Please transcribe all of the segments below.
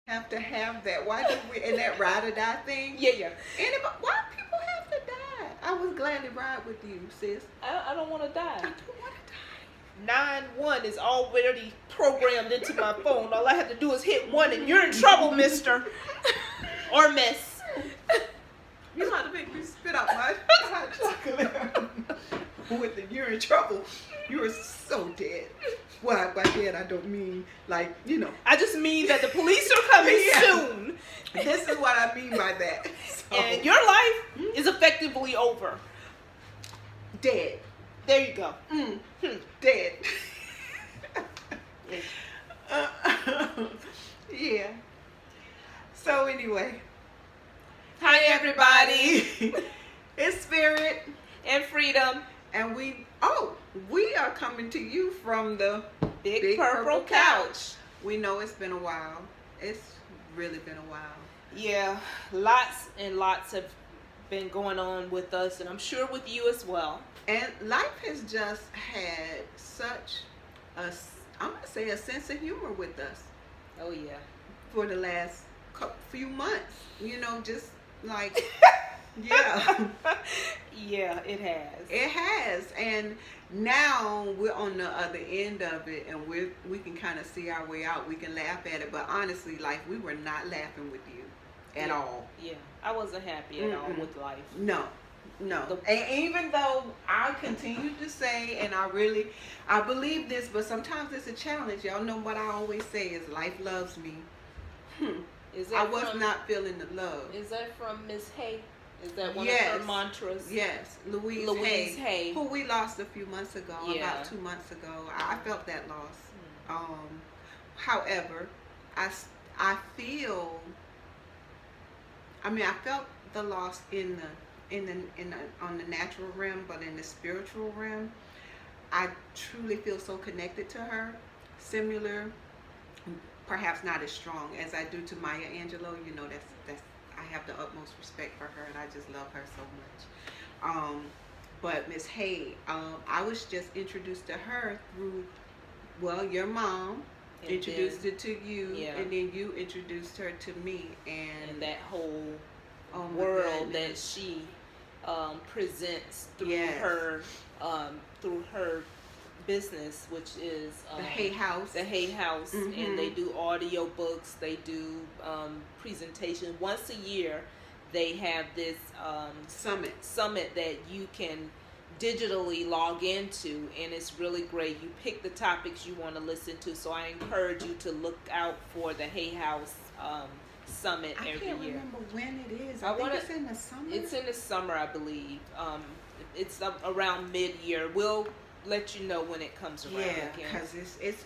Have to have that. Why do we in that ride or die thing? Yeah. Anybody? Why people have to die? I was glad to ride with you, sis. I don't want to die. I don't want to die. 9-1 is already programmed into my phone. All I have to do is hit 1 and you're in trouble, mister. Or miss. You about to make me spit out my hot chocolate. With the you're in trouble. You are so dead. Well, by dead I don't mean like, I just mean that the police are coming soon. This is what I mean by that. So, And your life is effectively over. Dead. There you go. Dead. Yeah. So anyway. Hi, everybody. It's Spirit. And Freedom. And we are coming to you from the Big Purple Couch. We know it's been a while. It's really been a while. Yeah, lots and lots have been going on with us, and I'm sure with you as well. And life has just had such I'm going to say a sense of humor with us. Oh, yeah. For the last few months. Just like, yeah. Yeah, it has. It has. And now we're on the other end of it, and we can kind of see our way out. We can laugh at it. But honestly, like, we were not laughing with you at all. Yeah. I wasn't happy at all with life. No. And even though I continue to say, and I believe this, but sometimes it's a challenge. Y'all know what I always say is life loves me. I was not feeling the love. Is that from Miss Hay? Is that one Yes. of her mantras? Yes, Louise Hay, who we lost a few months ago, about 2 months ago. I felt that loss. However, I feel. I felt the loss on the natural realm, but in the spiritual realm, I truly feel so connected to her. Similar, perhaps not as strong as I do to Maya Angelou. That's I have the utmost respect for her, and I just love her so much. But Miss Hay, I was just introduced to her through, your mom And introduced then, it to you, and then you introduced her to me, and that whole world that she presents through her business, which is the Hay House. The Hay House, and they do audio books. They do presentation once a year. They have this summit that you can digitally log into, and it's really great. You pick the topics you want to listen to. So I encourage you to look out for the Hay House summit every year. I can't remember when it is. I think it's in the summer. It's in the summer, I believe. It's around mid-year. We'll let you know when it comes around. Yeah, because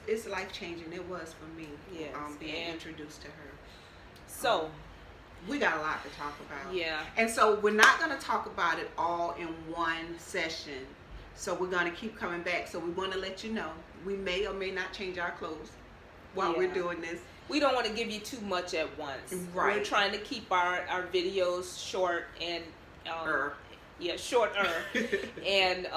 it's life changing. It was for me. Yes, being introduced to her. So we got a lot to talk about. Yeah. And so we're not going to talk about it all in one session. So we're going to keep coming back. So we want to let you know we may or may not change our clothes while we're doing this. We don't want to give you too much at once. Right. We're trying to keep our videos short and shorter and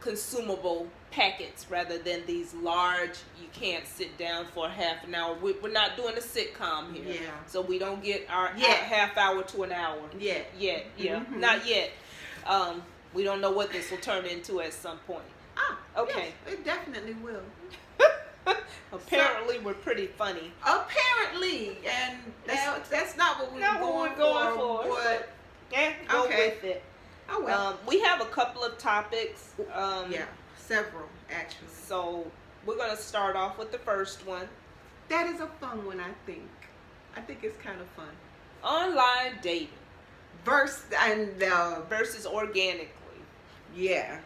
consumable packets rather than these large. You can't sit down for half an hour. We're not doing a sitcom here, so we don't get our half hour to an hour yet. Not yet. We don't know what this will turn into at some point. Okay. Yes, it definitely will. Apparently, we're pretty funny. Apparently, and that's not what we're going for. But go with it. Oh well. We have a couple of topics. Several actually. So we're gonna start off with the first one. That is a fun one, I think. I think it's kind of fun. Online dating versus organically. Yeah.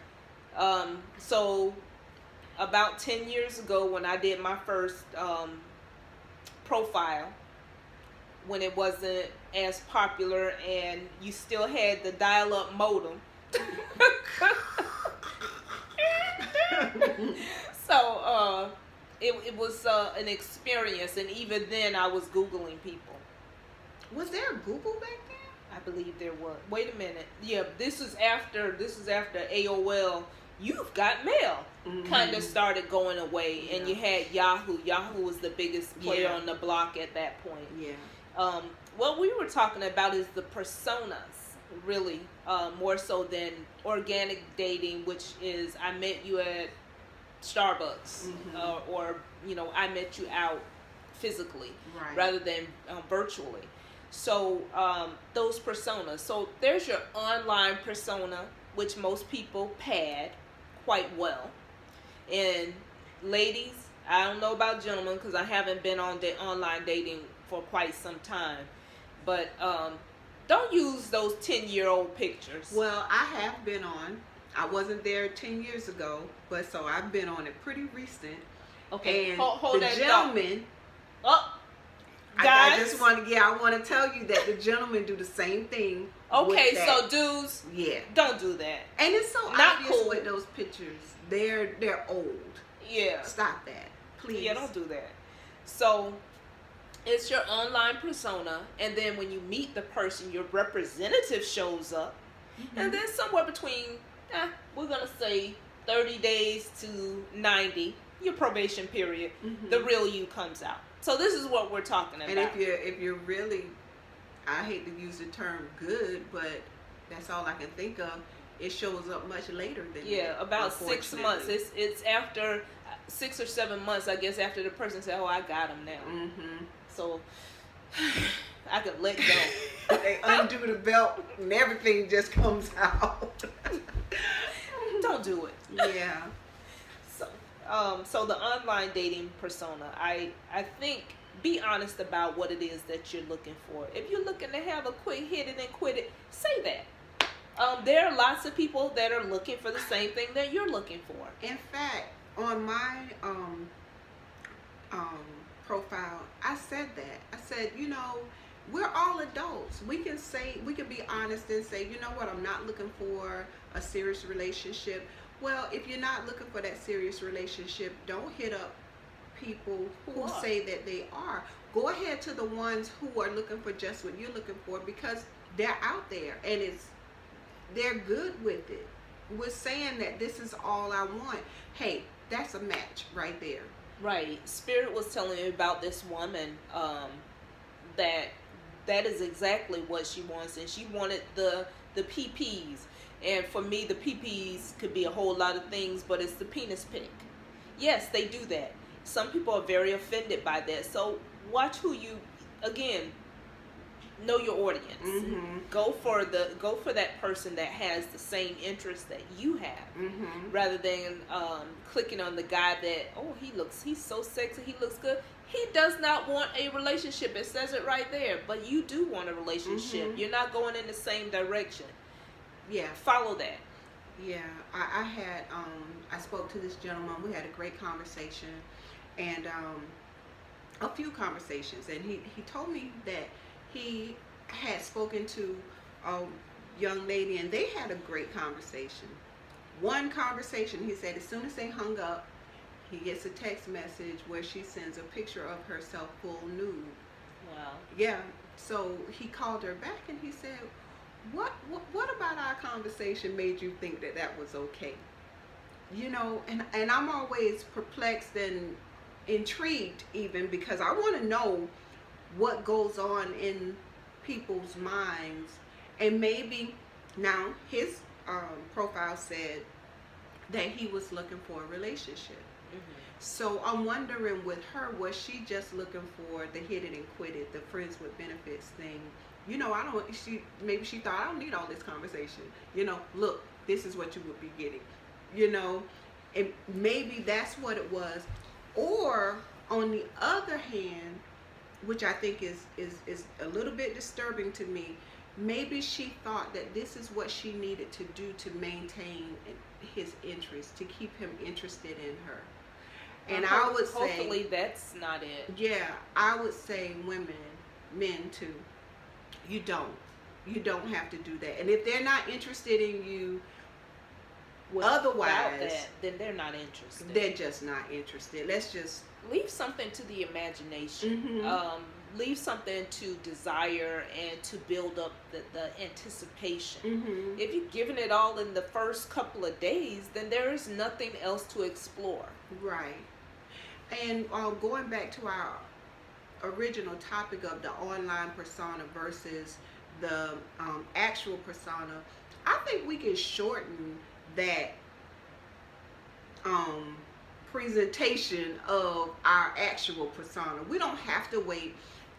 So about 10 years ago, when I did my first profile, when it wasn't as popular and you still had the dial-up modem. So it was an experience, and even then I was Googling people. Was there a Google back then? I believe there was. Wait a minute. Yeah, this was after AOL You've Got Mail kind of started going away, and you had Yahoo. Yahoo was the biggest player on the block at that point. Yeah. What we were talking about is the personas, really, more so than organic dating, which is I met you at Starbucks, or I met you out physically, rather than virtually. So those personas. So there's your online persona, which most people pad quite well. And ladies, I don't know about gentlemen because I haven't been on online dating for quite some time, but don't use those 10-year-old pictures. Well, I have been on. I wasn't there 10 years ago, but so I've been on it pretty recent. Okay, and hold the that gentlemen. Guys, I just want to. Yeah, I want to tell you that the gentlemen do the same thing. Okay, so dudes, don't do that. And it's so not obvious cool with those pictures. They're old. Yeah. Stop that, please. Yeah, don't do that. So it's your online persona, and then when you meet the person, your representative shows up, and then somewhere between, we're gonna say 30 days to 90, your probation period, the real you comes out. So this is what we're talking about. And if you're really, I hate to use the term good, but that's all I can think of. It shows up much later than that, about 6 months. It's after 6 or 7 months, I guess, after the person said, "Oh, I got him now." So I could let go. They undo the belt and everything just comes out. Don't do it. Yeah. So the online dating persona, I think, be honest about what it is that you're looking for. If you're looking to have a quick hit it and quit it, say that. There are lots of people that are looking for the same thing that you're looking for. In fact, on my profile, I said that. I said, we're all adults. We can be honest and say, you know what, I'm not looking for a serious relationship. Well, if you're not looking for that serious relationship, don't hit up people who say that they are. Go ahead to the ones who are looking for just what you're looking for, because they're out there and they're good with it. We're saying that this is all I want. Hey, that's a match right there. Right. Spirit was telling me about this woman that is exactly what she wants, and she wanted the PPs. And for me, the PPs could be a whole lot of things, but it's the penis pic. Yes, they do that. Some people are very offended by that. So watch who you, again, know your audience. Go for that person that has the same interests that you have, rather than clicking on the guy that, he's so sexy, he looks good. He does not want a relationship. It says it right there. But you do want a relationship. You're not going in the same direction. Yeah. Follow that. Yeah. I had I spoke to this gentleman. We had a great conversation, and a few conversations, and he told me that he had spoken to a young lady, and they had a great conversation. One conversation, he said, as soon as they hung up, he gets a text message where she sends a picture of herself full nude. Wow. Yeah. So he called her back and he said, what about our conversation made you think that was okay? And I'm always perplexed and intrigued, even, because I want to know what goes on in people's minds. And maybe now his profile said that he was looking for a relationship. So I'm wondering, with her, was she just looking for the hit it and quit it, the friends with benefits thing? Maybe she thought, I don't need all this conversation. Look, this is what you would be getting. And maybe that's what it was. Or on the other hand, which I think is a little bit disturbing to me, maybe she thought that this is what she needed to do to maintain his interest, to keep him interested in her. And I would say, hopefully that's not it. Yeah, I would say women, men too. You don't have to do that. And if they're not interested in you, otherwise, that, then they're not interested. They're just not interested. Let's just leave something to the imagination. leave something to desire and to build up the anticipation. Mm-hmm. If you're giving it all in the first couple of days, then there is nothing else to explore. Right. And going back to our original topic of the online persona versus the actual persona, I think we can shorten that presentation of our actual persona. We don't have to wait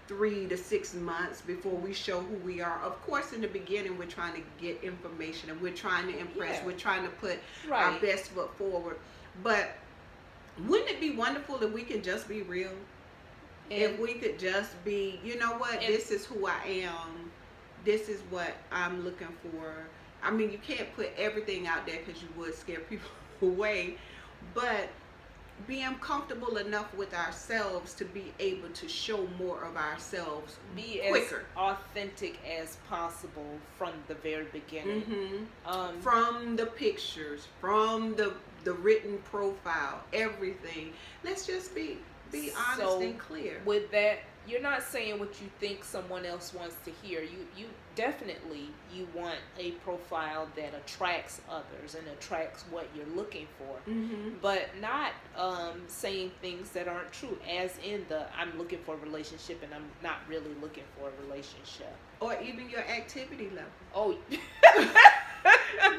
3 to 6 months before we show who we are. Of course, in the beginning, we're trying to get information and we're trying to impress. Yeah. We're trying to put Right. our best foot forward. But wouldn't it be wonderful if we could just be real? And if we could just be, you know what, this is who I am. This is what I'm looking for. I mean, you can't put everything out there because you would scare people away. But being comfortable enough with ourselves to be able to show more of ourselves quicker. As authentic as possible from the very beginning. Mm-hmm. From the pictures, from the written profile, everything. Let's just be honest and clear. With that, you're not saying what you think someone else wants to hear. You definitely want a profile that attracts others and attracts what you're looking for. Mm-hmm. But not saying things that aren't true, as in I'm looking for a relationship and I'm not really looking for a relationship. Or even your activity level. Oh,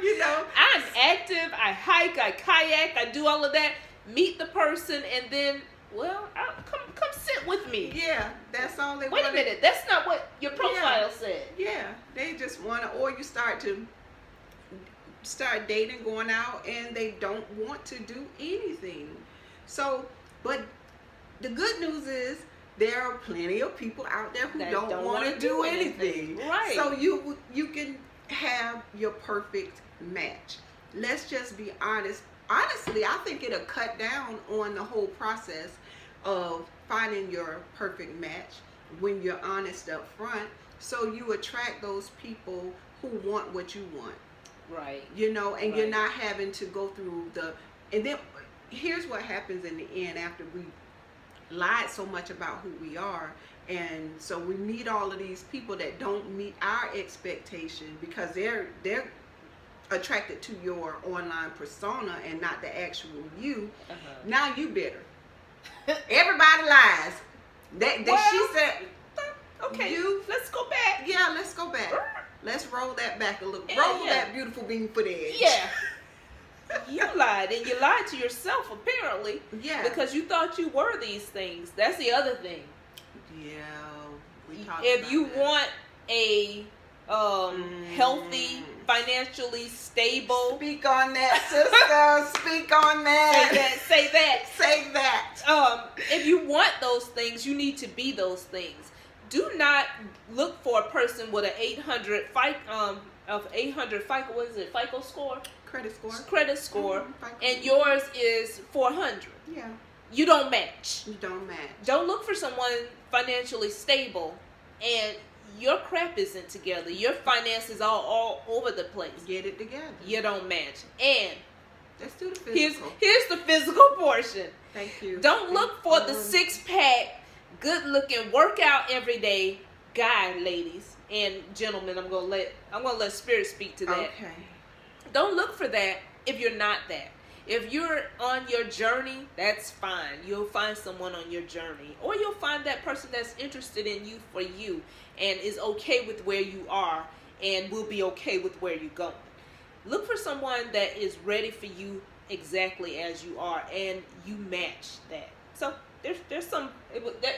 you know, I'm active, I hike, I kayak, I do all of that, meet the person, and then, well, come sit with me. Yeah, that's all they want. Wait a minute, that's not what your profile said. Yeah, they just want to, or you start dating, going out, and they don't want to do anything. So, but the good news is there are plenty of people out there who don't want to do anything. Right. So you can have your perfect match. Let's just be honest. Honestly, I think it'll cut down on the whole process of finding your perfect match when you're honest up front. So you attract those people who want what you want. Right. You know, and you're not having to go through and then here's what happens in the end after we lied so much about who we are. And so we meet all of these people that don't meet our expectation because they're attracted to your online persona and not the actual you. Now you bitter. Everybody lies. She said, okay, let's go back. Yeah, let's go back. Let's roll that back a little. Roll that beautiful bean footage. Yeah. You lied, and you lied to yourself apparently. Yeah. Because you thought you were these things. That's the other thing. Yeah. If you want a healthy, financially stable. Speak on that, sister. Speak on that. Say that. Say that. If you want those things, you need to be those things. Do not look for a person with an 800 FICO. What is it? FICO score. Credit score. And yours is 400. Yeah. You don't match. Don't look for someone financially stable and your crap isn't together. Your finances are all over the place. Get it together. You don't match. And let's do the physical. Here's the physical portion. Thank you. Don't look for the 6-pack, good-looking, workout every day guy, ladies and gentlemen. I'm gonna let Spirit speak to that. Okay. Don't look for that if you're not that. If you're on your journey, that's fine. You'll find someone on your journey. Or you'll find that person that's interested in you for you and is okay with where you are and will be okay with where you're going. Look for someone that is ready for you exactly as you are and you match that. So there's some,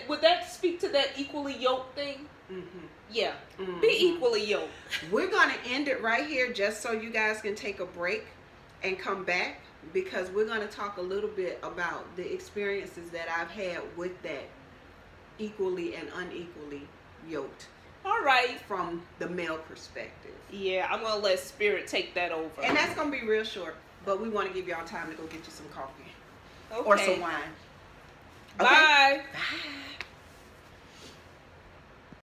would that speak to that equally yoked thing? Mm-hmm. Yeah. Mm-hmm. Be equally yoked. We're going to end it right here just so you guys can take a break and come back, because we're going to talk a little bit about the experiences that I've had with that equally and unequally yoked. All right. From the male perspective. Yeah, I'm going to let Spirit take that over. And that's going to be real short, but we want to give y'all time to go get you some coffee. Okay. Or some wine. Okay. Bye. Bye.